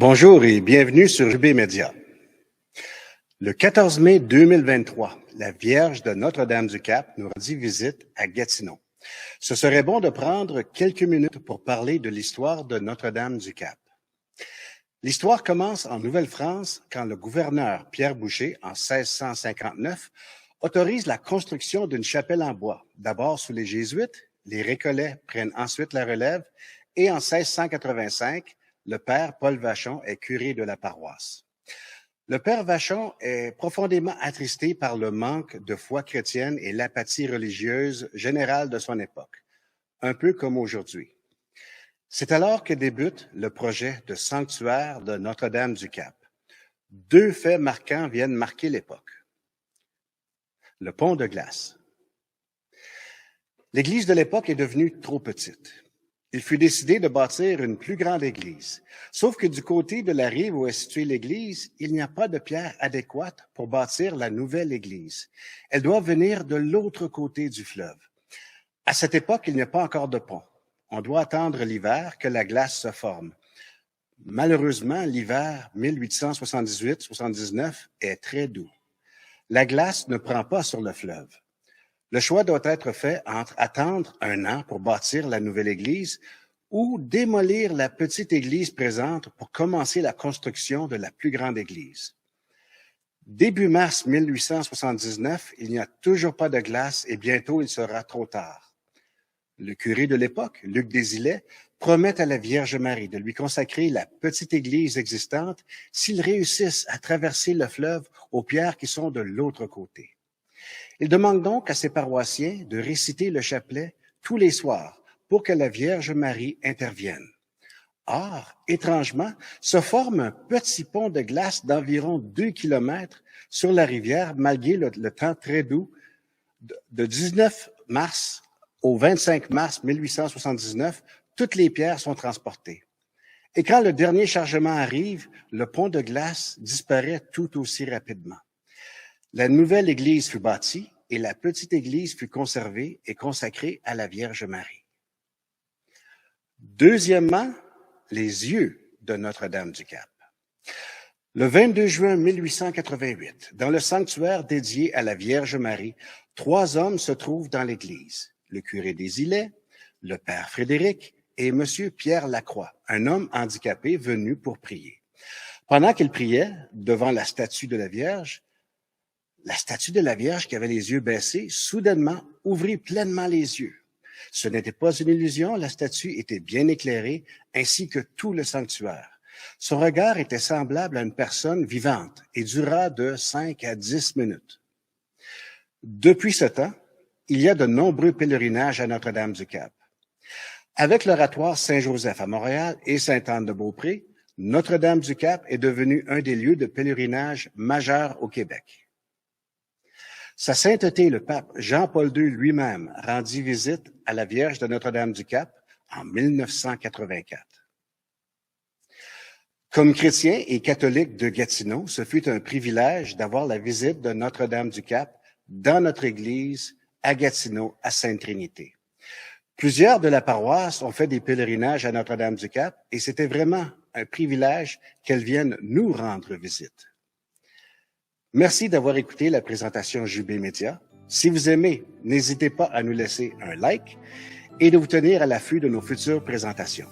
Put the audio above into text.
Bonjour et bienvenue sur UB Média. Le 14 mai 2023, la Vierge de Notre-Dame-du-Cap nous rendit visite à Gatineau. Ce serait bon de prendre quelques minutes pour parler de l'histoire de Notre-Dame-du-Cap. L'histoire commence en Nouvelle-France quand le gouverneur Pierre Boucher, en 1659, autorise la construction d'une chapelle en bois, d'abord sous les Jésuites, les Récollets prennent ensuite la relève, et en 1685, le père Paul Vachon est curé de la paroisse. Le père Vachon est profondément attristé par le manque de foi chrétienne et l'apathie religieuse générale de son époque, un peu comme aujourd'hui. C'est alors que débute le projet de sanctuaire de Notre-Dame-du-Cap. Deux faits marquants viennent marquer l'époque. Le pont de glace. L'église de l'époque est devenue trop petite. Il fut décidé de bâtir une plus grande église. Sauf que du côté de la rive où est située l'église, il n'y a pas de pierre adéquate pour bâtir la nouvelle église. Elle doit venir de l'autre côté du fleuve. À cette époque, il n'y a pas encore de pont. On doit attendre l'hiver que la glace se forme. Malheureusement, l'hiver 1878-79 est très doux. La glace ne prend pas sur le fleuve. Le choix doit être fait entre attendre un an pour bâtir la nouvelle église ou démolir la petite église présente pour commencer la construction de la plus grande église. Début mars 1879, il n'y a toujours pas de glace et bientôt il sera trop tard. Le curé de l'époque, Luc Desilets, promet à la Vierge Marie de lui consacrer la petite église existante s'ils réussissent à traverser le fleuve aux pierres qui sont de l'autre côté. Il demande donc à ses paroissiens de réciter le chapelet tous les soirs pour que la Vierge Marie intervienne. Or, étrangement, se forme un petit pont de glace d'environ 2 kilomètres sur la rivière malgré le temps très doux de 19 mars au 25 mars 1879, toutes les pierres sont transportées. Et quand le dernier chargement arrive, le pont de glace disparaît tout aussi rapidement. La nouvelle église fut bâtie et la petite église fut conservée et consacrée à la Vierge Marie. Deuxièmement, les yeux de Notre-Dame-du-Cap. Le 22 juin 1888, dans le sanctuaire dédié à la Vierge Marie, 3 hommes se trouvent dans l'église. Le curé Desilets, le père Frédéric et M. Pierre Lacroix, un homme handicapé venu pour prier. Pendant qu'il priait devant la statue de la Vierge qui avait les yeux baissés, soudainement ouvrit pleinement les yeux. Ce n'était pas une illusion, la statue était bien éclairée, ainsi que tout le sanctuaire. Son regard était semblable à une personne vivante et dura de 5 à 10 minutes. Depuis ce temps, il y a de nombreux pèlerinages à Notre-Dame-du-Cap. Avec l'oratoire Saint-Joseph à Montréal et Sainte-Anne-de-Beaupré, Notre-Dame-du-Cap est devenu un des lieux de pèlerinage majeurs au Québec. Sa sainteté, le pape Jean-Paul II lui-même rendit visite à la Vierge de Notre-Dame-du-Cap en 1984. Comme chrétien et catholique de Gatineau, ce fut un privilège d'avoir la visite de Notre-Dame-du-Cap dans notre église à Gatineau, à Sainte-Trinité. Plusieurs de la paroisse ont fait des pèlerinages à Notre-Dame-du-Cap et c'était vraiment un privilège qu'elle vienne nous rendre visite. Merci d'avoir écouté la présentation JB Média. Si vous aimez, n'hésitez pas à nous laisser un like et de vous tenir à l'affût de nos futures présentations.